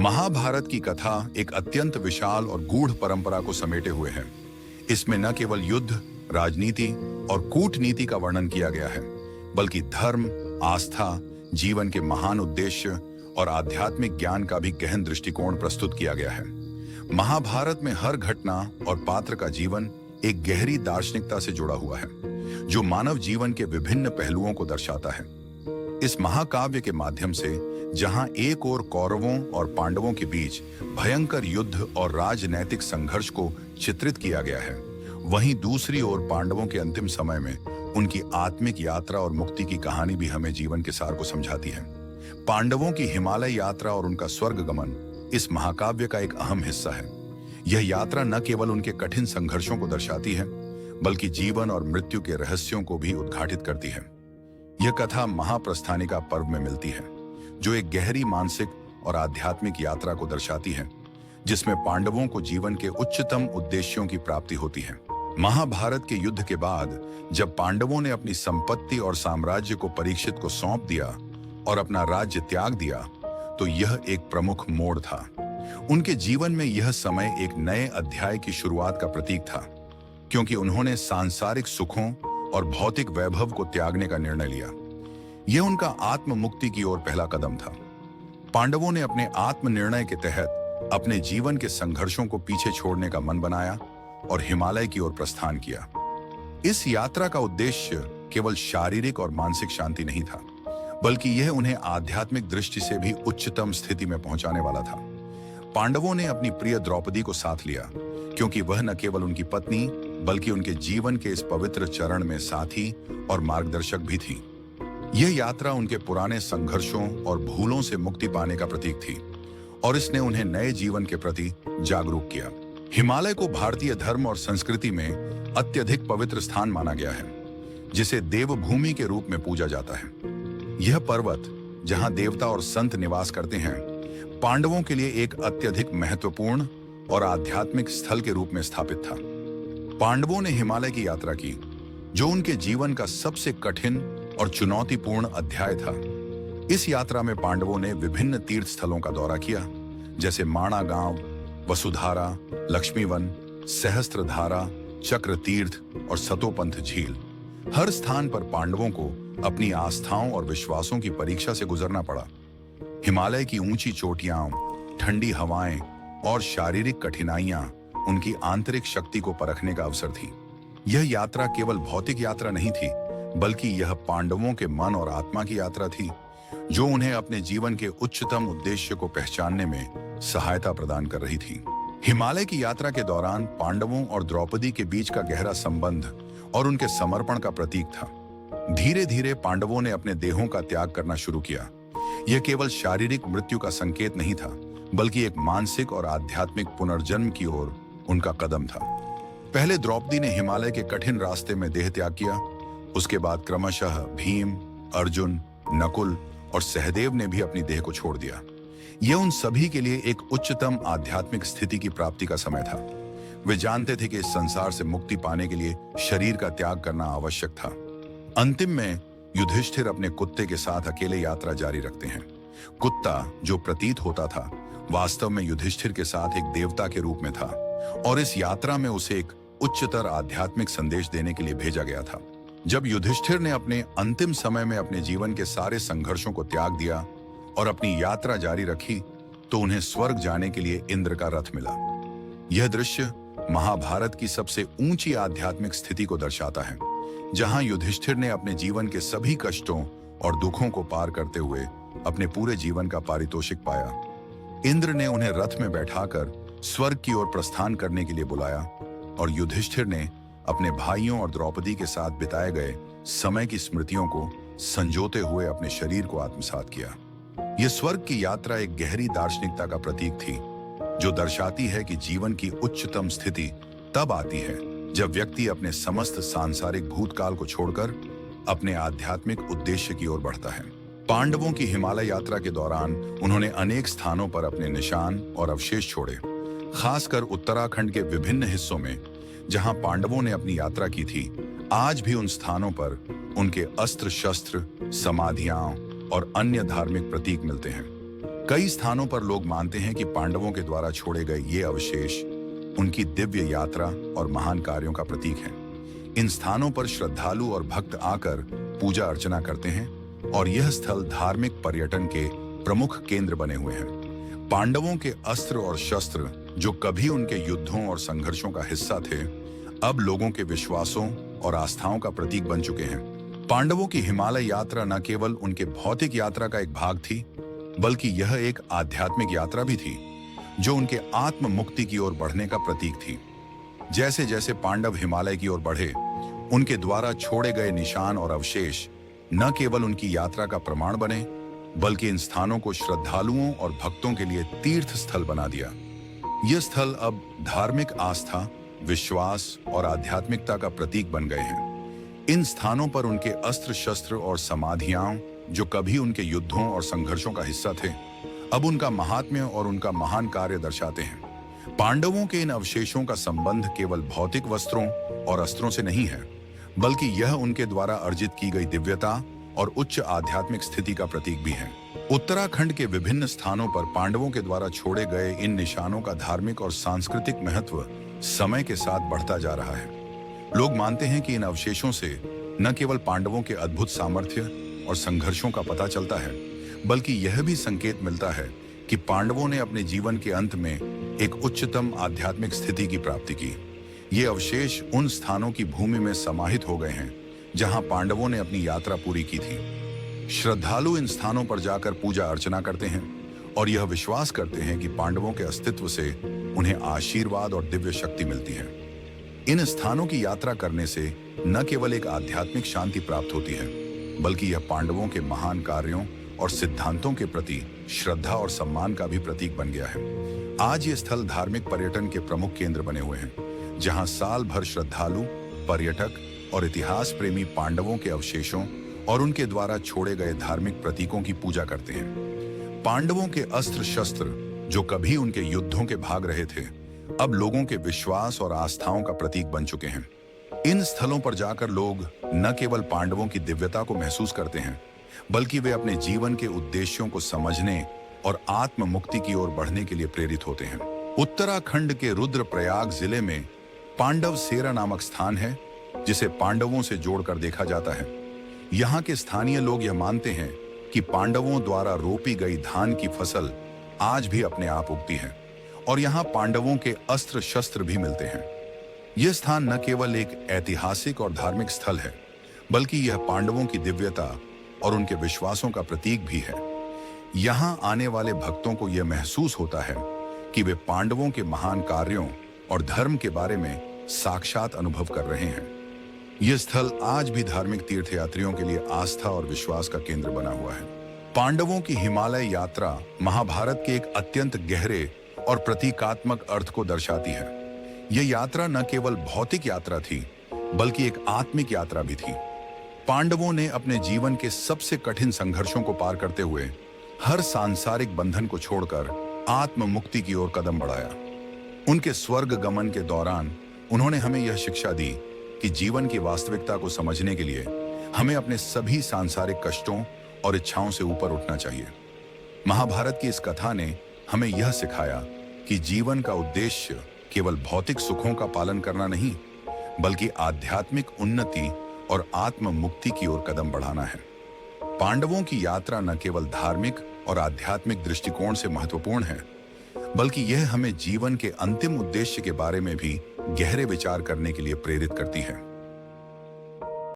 महाभारत की कथा एक अत्यंत विशाल और गूढ़ परंपरा को समेटे हुए है। इसमें न केवल युद्ध, राजनीति और कूटनीति का वर्णन किया गया है, बल्कि धर्म, आस्था, जीवन के महान उद्देश्य और आध्यात्मिक ज्ञान का भी गहन दृष्टिकोण प्रस्तुत किया गया है। महाभारत में हर घटना और पात्र का जीवन एक गहरी दार्शनिकता से जुड़ा हुआ है, जो मानव जीवन के विभिन्न पहलुओं को दर्शाता है। इस महाकाव्य के माध्यम से जहां एक ओर कौरवों और पांडवों के बीच भयंकर युद्ध और राजनैतिक संघर्ष को चित्रित किया गया है, वहीं दूसरी ओर पांडवों के अंतिम समय में उनकी आत्मिक यात्रा और मुक्ति की कहानी भी हमें जीवन के सार को समझाती है। पांडवों की हिमालय यात्रा और उनका स्वर्ग गमन इस महाकाव्य का एक अहम हिस्सा है। यह यात्रा न केवल उनके कठिन संघर्षों को दर्शाती है, बल्कि जीवन और मृत्यु के रहस्यों को भी उद्घाटित करती है। यह कथा महाप्रस्थानिका पर्व में मिलती है, जो एक गहरी मानसिक और आध्यात्मिक यात्रा को दर्शाती है, जिसमें पांडवों को जीवन के उच्चतम उद्देश्यों की प्राप्ति होती है। महाभारत के युद्ध के बाद जब पांडवों ने अपनी संपत्ति और साम्राज्य को परीक्षित को सौंप दिया और अपना राज्य त्याग दिया, तो यह एक प्रमुख मोड़ था। उनके जीवन में यह समय एक नए अध्याय की शुरुआत का प्रतीक था, क्योंकि उन्होंने सांसारिक सुखों और भौतिक वैभव को त्यागने का निर्णय लिया। यह उनका आत्म मुक्ति की ओर पहला कदम था। पांडवों ने अपने आत्म निर्णय के तहत अपने जीवन के संघर्षों को पीछे छोड़ने का मन बनाया और हिमालय की ओर प्रस्थान किया। इस यात्रा का उद्देश्य केवल शारीरिक और मानसिक शांति नहीं था, बल्कि यह उन्हें आध्यात्मिक दृष्टि से भी उच्चतम स्थिति में पहुंचाने वाला था। पांडवों ने अपनी प्रिय द्रौपदी को साथ लिया, क्योंकि वह न केवल उनकी पत्नी बल्कि उनके जीवन के इस पवित्र चरण में साथी और मार्गदर्शक भी थी। यह यात्रा उनके पुराने संघर्षों और भूलों से मुक्ति पाने का प्रतीक थी, और इसने उन्हें नए जीवन के प्रति जागरूक किया। हिमालय को भारतीय धर्म और संस्कृति में अत्यधिक पवित्र स्थान माना गया है, जिसे देवभूमि के रूप में पूजा जाता है। यह पर्वत, जहां देवता और संत निवास करते हैं, पांडवों के लिए एक अत्यधिक महत्वपूर्ण और आध्यात्मिक स्थल के रूप में स्थापित था। पांडवों ने हिमालय की यात्रा की, जो उनके जीवन का सबसे कठिन और चुनौतीपूर्ण अध्याय था। इस यात्रा में पांडवों ने विभिन्न तीर्थ स्थलों का दौरा किया, जैसे माणा गांव, वसुधारा, लक्ष्मीवन, सहस्त्रधारा, चक्र तीर्थ और सतोपंथ झील। हर स्थान पर पांडवों को अपनी आस्थाओं और विश्वासों की परीक्षा से गुजरना पड़ा। हिमालय की ऊंची चोटियां, ठंडी हवाएं और शारीरिक कठिनाइयां उनकी आंतरिक शक्ति को परखने का अवसर थी। यह यात्रा केवल भौतिक यात्रा नहीं थी, बल्कि यह पांडवों के मन और आत्मा की यात्रा थी, जो उन्हें अपने जीवन के उच्चतम उद्देश्य को पहचानने में सहायता प्रदान कर रही थी। हिमालय की यात्रा के दौरान पांडवों और द्रौपदी के बीच का गहरा संबंध और उनके समर्पण का प्रतीक था। धीरे धीरे पांडवों ने अपने देहों का त्याग करना शुरू किया। यह केवल शारीरिक मृत्यु का संकेत नहीं था, बल्कि एक मानसिक और आध्यात्मिक पुनर्जन्म की ओर उनका कदम था। पहले द्रौपदी ने हिमालय के कठिन रास्ते में देह त्याग किया। उसके बाद क्रमशः भीम, अर्जुन, नकुल और सहदेव ने भी अपनी देह को छोड़ दिया। यह उन सभी के लिए एक उच्चतम आध्यात्मिक स्थिति की प्राप्ति का समय था। वे जानते थे कि इस संसार से मुक्ति पाने के लिए शरीर का त्याग करना आवश्यक था। अंतिम में युधिष्ठिर अपने कुत्ते के साथ अकेले यात्रा जारी रखते हैं। कुत्ता, जो प्रतीत होता था, वास्तव में युधिष्ठिर के साथ एक देवता के रूप में था, और इस यात्रा में उसे एक उच्चतर आध्यात्मिक संदेश देने के लिए भेजा गया था। जब युधिष्ठिर ने अपने अंतिम समय में अपने जीवन के सारे संघर्षों को त्याग दिया और अपनी यात्रा जारी रखी, तो उन्हें स्वर्ग जाने के लिए इंद्र का रथ मिला। यह दृश्य महाभारत की सबसे ऊंची आध्यात्मिक स्थिति को दर्शाता है, जहां युधिष्ठिर ने अपने जीवन के सभी कष्टों और दुखों को पार करते हुए अपने पूरे जीवन का पारितोषिक पाया। इंद्र ने उन्हें रथ में बैठाकर स्वर्ग की ओर प्रस्थान करने के लिए बुलाया, और युधिष्ठिर ने अपने भाइयों और द्रौपदी के साथ बिताए गए समय की स्मृतियों को संजोते हुए अपने शरीर को आत्मसात किया। यह स्वर्ग की यात्रा एक गहरी दार्शनिकता का प्रतीक थी, जो दर्शाती है कि जीवन की उच्चतम स्थिति तब आती है जब व्यक्ति अपने समस्त सांसारिक भूतकाल को छोड़कर अपने आध्यात्मिक उद्देश्य की ओर बढ़ता है। पांडवों की हिमालय यात्रा के दौरान उन्होंने अनेक स्थानों पर अपने निशान और अवशेष छोड़े, खासकर उत्तराखंड के विभिन्न हिस्सों में जहां पांडवों ने अपनी यात्रा की थी। आज भी उन स्थानों पर उनके अस्त्र शस्त्र, समाधियां और अन्य धार्मिक प्रतीक मिलते हैं। कई स्थानों पर लोग मानते हैं कि पांडवों के द्वारा छोड़े गए ये अवशेष उनकी दिव्य यात्रा और महान कार्यों का प्रतीक हैं। इन स्थानों पर श्रद्धालु और भक्त आकर पूजा अर्चना करते हैं और यह स्थल धार्मिक पर्यटन के प्रमुख केंद्र बने हुए हैं। पांडवों के अस्त्र और शस्त्र जो कभी उनके युद्धों और संघर्षों का हिस्सा थे, अब लोगों के विश्वासों और आस्थाओं का प्रतीक बन चुके हैं। पांडवों की हिमालय यात्रा न केवल उनके भौतिक यात्रा का एक भाग थी, बल्कि यह एक आध्यात्मिक यात्रा भी थी जो उनके आत्म मुक्ति की ओर बढ़ने का प्रतीक थी। जैसे जैसे पांडव हिमालय की ओर बढ़े, उनके द्वारा छोड़े गए निशान और अवशेष न केवल उनकी यात्रा का प्रमाण बने, बल्कि इन स्थानों को श्रद्धालुओं और भक्तों के लिए तीर्थ स्थल बना दिया। यह स्थल अब धार्मिक आस्था, विश्वास और आध्यात्मिकता का प्रतीक बन गए हैं। इन स्थानों पर उनके अस्त्र शस्त्र और समाधियां जो कभी उनके युद्धों और संघर्षों का हिस्सा थे, अब उनका महात्म्य और उनका महान कार्य दर्शाते हैं। पांडवों के इन अवशेषों का संबंध केवल भौतिक वस्त्रों और अस्त्रों से नहीं है, बल्कि यह उनके द्वारा अर्जित की गई दिव्यता और उच्च आध्यात्मिक स्थिति का प्रतीक भी है। उत्तराखंड के विभिन्न स्थानों पर पांडवों के द्वारा छोड़े गए इन निशानों का धार्मिक और सांस्कृतिक महत्व समय के साथ बढ़ता जा रहा है। लोग मानते हैं कि इन अवशेषों से न केवल पांडवों के अद्भुत सामर्थ्य और संघर्षों का पता चलता है, बल्कि यह भी संकेत मिलता है कि पांडवों ने अपने जीवन के अंत में एक उच्चतम आध्यात्मिक स्थिति की प्राप्ति की। ये अवशेष उन स्थानों की भूमि में समाहित हो गए हैं जहां पांडवों ने अपनी यात्रा पूरी की थी। श्रद्धालु इन स्थानों पर जाकर पूजा अर्चना करते हैं और यह विश्वास करते हैं कि पांडवों के अस्तित्व से उन्हें आशीर्वाद और दिव्य शक्ति मिलती है। इन स्थानों की यात्रा करने से न केवल एक आध्यात्मिक शांति प्राप्त होती है, बल्कि यह पांडवों के महान कार्यों और सिद्धांतों के प्रति श्रद्धा और सम्मान का भी प्रतीक बन गया है। आज ये स्थल धार्मिक पर्यटन के प्रमुख केंद्र बने हुए हैं, जहां साल भर श्रद्धालु, पर्यटक और इतिहास प्रेमी पांडवों के अवशेषों और उनके द्वारा छोड़े गए धार्मिक प्रतीकों की पूजा करते हैं। पांडवों के अस्त्र शस्त्र जो कभी उनके युद्धों के भाग रहे थे, अब लोगों के विश्वास और आस्थाओं का प्रतीक बन चुके हैं। इन स्थलों पर जाकर लोग न केवल पांडवों की दिव्यता को महसूस करते हैं, बल्कि वे अपने जीवन के उद्देश्यों को समझने और आत्म मुक्ति की ओर बढ़ने के लिए प्रेरित होते हैं। उत्तराखंड के रुद्रप्रयाग जिले में पांडव सेरा नामक स्थान है, जिसे पांडवों से जोड़कर देखा जाता है। यहाँ के स्थानीय लोग यह मानते हैं कि पांडवों द्वारा रोपी गई धान की फसल आज भी अपने आप उगती है और यहाँ पांडवों के अस्त्र शस्त्र भी मिलते हैं। यह स्थान न केवल एक ऐतिहासिक और धार्मिक स्थल है, बल्कि यह पांडवों की दिव्यता और उनके विश्वासों का प्रतीक भी है। यहाँ आने वाले भक्तों को यह महसूस होता है कि वे पांडवों के महान कार्यों और धर्म के बारे में साक्षात अनुभव कर रहे हैं। यह स्थल आज भी धार्मिक तीर्थयात्रियों के लिए आस्था और विश्वास का केंद्र बना हुआ है। पांडवों की हिमालय यात्रा महाभारत के एक अत्यंत गहरे और प्रतीकात्मक अर्थ को दर्शाती है। यह यात्रा न केवल भौतिक यात्रा थी, बल्कि एक आत्मिक यात्रा भी थी। पांडवों ने अपने जीवन के सबसे कठिन संघर्षों को पार करते हुए हर सांसारिक बंधन को छोड़कर आत्म मुक्ति की ओर कदम बढ़ाया। उनके स्वर्ग गमन के दौरान उन्होंने हमें यह शिक्षा दी कि जीवन की वास्तविकता को समझने के लिए हमें अपने सभी सांसारिक कष्टों और इच्छाओं से ऊपर उठना चाहिए। महाभारत की इस कथा ने हमें यह सिखाया कि जीवन का उद्देश्य केवल भौतिक सुखों का पालन करना नहीं, बल्कि आध्यात्मिक उन्नति और आत्म मुक्ति की ओर कदम बढ़ाना है। पांडवों की यात्रा न केवल धार्मिक और आध्यात्मिक दृष्टिकोण से महत्वपूर्ण है, बल्कि यह हमें जीवन के अंतिम उद्देश्य के बारे में भी गहरे विचार करने के लिए प्रेरित करती है।